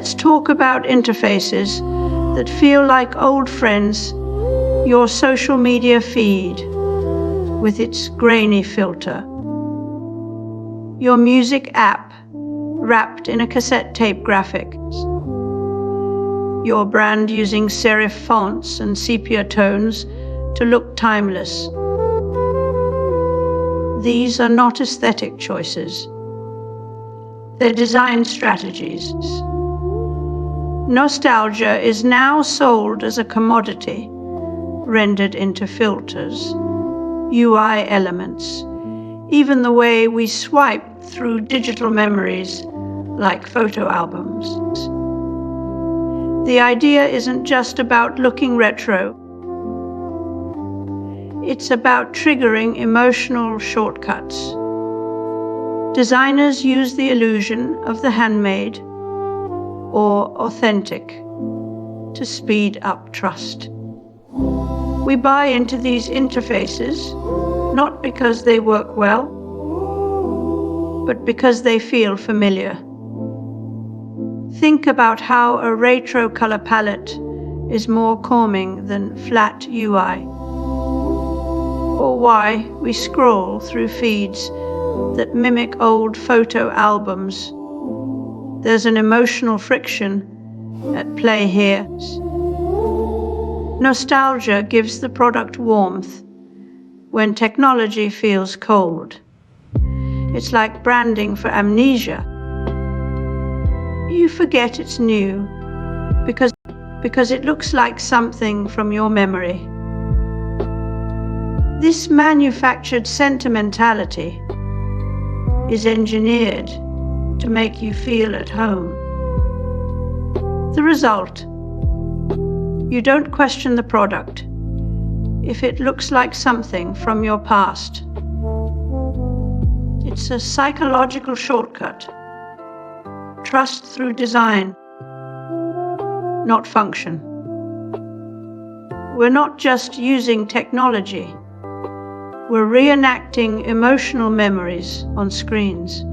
Let's talk about interfaces that feel like old friends, your social media feed with its grainy filter, your music app wrapped in a cassette tape graphic, your brand using serif fonts and sepia tones to look timeless. These are not aesthetic choices. They're design strategies. Nostalgia is now sold as a commodity, rendered into filters, UI elements, even the way we swipe through digital memories like photo albums. The idea isn't just about looking retro. It's about triggering emotional shortcuts. Designers use the illusion of the handmade or authentic to speed up trust. We buy into these interfaces not because they work well, but because they feel familiar. Think about how a retro color palette is more calming than flat UI, or why we scroll through feeds that mimic old photo albums. There's an emotional friction at play here. Nostalgia gives the product warmth when technology feels cold. It's like branding for amnesia. You forget it's new because it looks like something from your memory. This manufactured sentimentality is engineered to make you feel at home. The result: you don't question the product if it looks like something from your past. It's a psychological shortcut. Trust through design, not function. We're not just using technology. We're reenacting emotional memories on screens.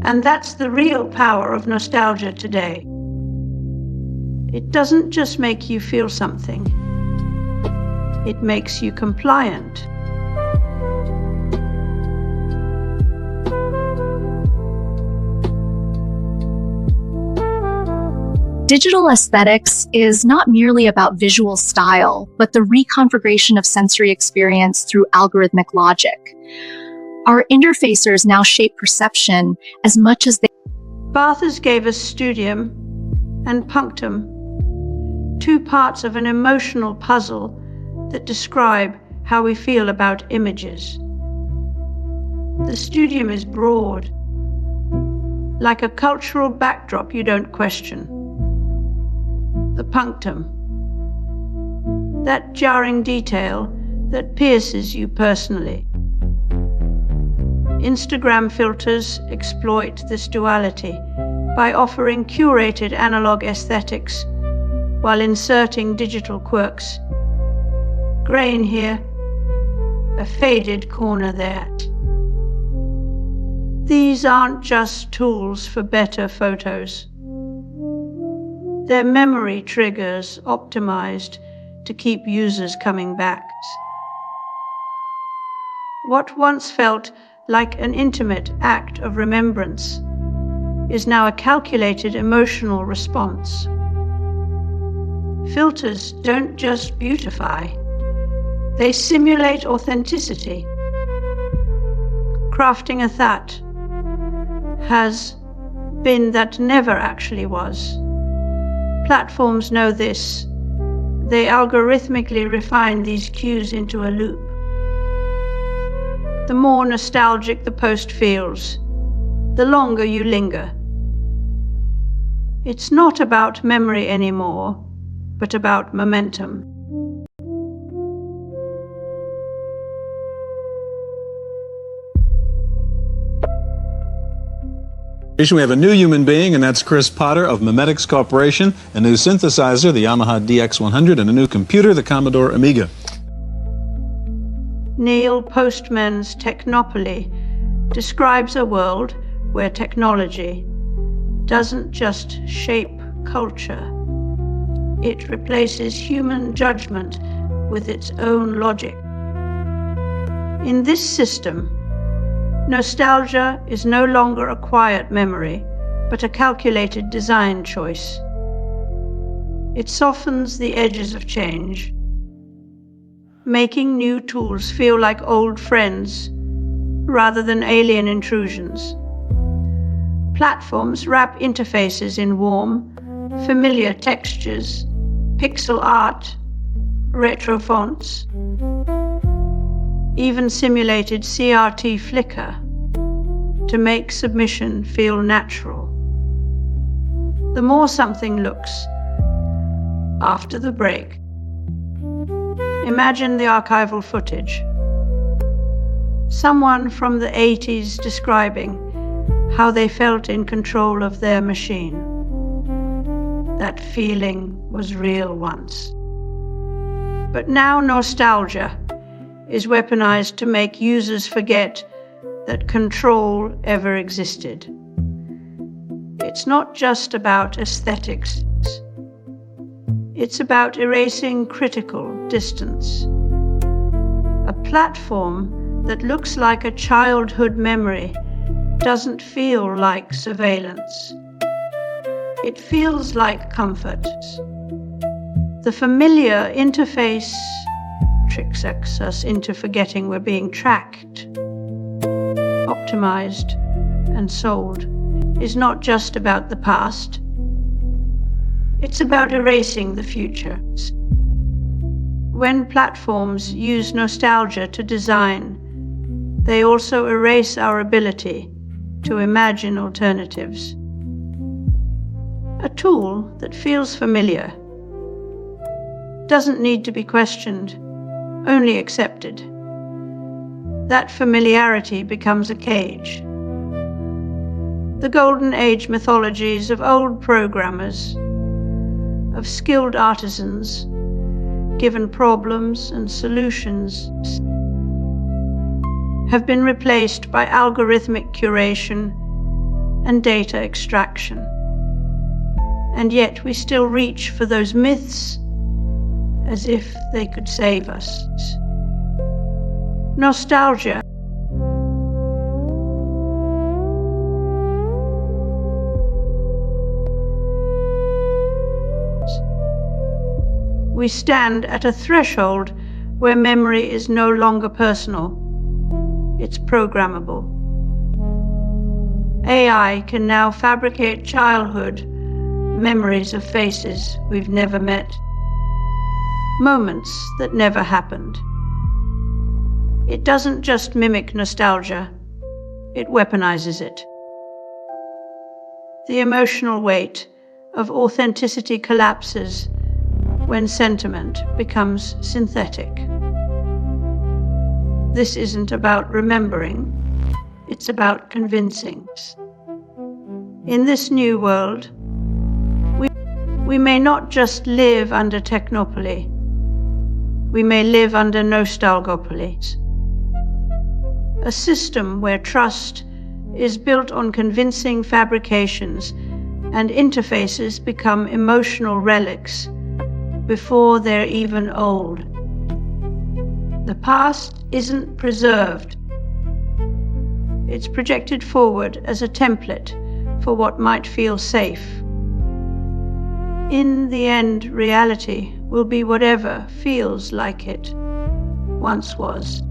And that's the real power of nostalgia today. It doesn't just make you feel something. It makes you compliant. Digital aesthetics is not merely about visual style, but the reconfiguration of sensory experience through algorithmic logic. Our interfacers now shape perception as much as they... Barthers gave us studium and punctum, two parts of an emotional puzzle that describe how we feel about images. The studium is broad, like a cultural backdrop you don't question. The punctum, that jarring detail that pierces you personally. Instagram filters exploit this duality by offering curated analog aesthetics while inserting digital quirks. Grain here, a faded corner there. These aren't just tools for better photos. They're memory triggers optimized to keep users coming back. What once felt like an intimate act of remembrance is now a calculated emotional response. Filters don't just beautify, they simulate authenticity. Crafting a that has been that never actually was. Platforms know this. They algorithmically refine these cues into a loop. The more nostalgic the post feels, the longer you linger. It's not about memory anymore, but about momentum. We have a new human being, and that's Chris Potter of Memetics Corporation, a new synthesizer, the Yamaha DX100, and a new computer, the Commodore Amiga. Neil Postman's Technopoly describes a world where technology, doesn't just shape culture. It replaces human judgment with its own logic. In this system, nostalgia is no longer a quiet memory, but a calculated design choice. It softens the edges of change, making new tools feel like old friends rather than alien intrusions. Platforms wrap interfaces in warm, familiar textures, pixel art, retro fonts, even simulated CRT flicker to make submission feel natural. The more something looks after the break, imagine the archival footage. Someone from the 80s describing how they felt in control of their machine. That feeling was real once. But now nostalgia is weaponized to make users forget that control ever existed. It's not just about aesthetics. It's about erasing critical distance. A platform that looks like a childhood memory doesn't feel like surveillance. It feels like comfort. The familiar interface tricks us into forgetting we're being tracked, optimized, and sold is not just about the past. It's about erasing the future. When platforms use nostalgia to design, they also erase our ability to imagine alternatives. A tool that feels familiar doesn't need to be questioned, only accepted. That familiarity becomes a cage. The golden age mythologies of old programmers, of skilled artisans, given problems and solutions, have been replaced by algorithmic curation and data extraction. And yet we still reach for those myths as if they could save us. Nostalgia we stand at a threshold where memory is no longer personal. It's programmable. AI can now fabricate childhood memories of faces we've never met, moments that never happened. It doesn't just mimic nostalgia, it weaponizes it. The emotional weight of authenticity collapses when sentiment becomes synthetic. This isn't about remembering, it's about convincing. In this new world, we may not just live under technopoly, we may live under nostalgopoly. A system where trust is built on convincing fabrications and interfaces become emotional relics before they're even old. The past isn't preserved. It's projected forward as a template for what might feel safe. In the end, reality will be whatever feels like it once was.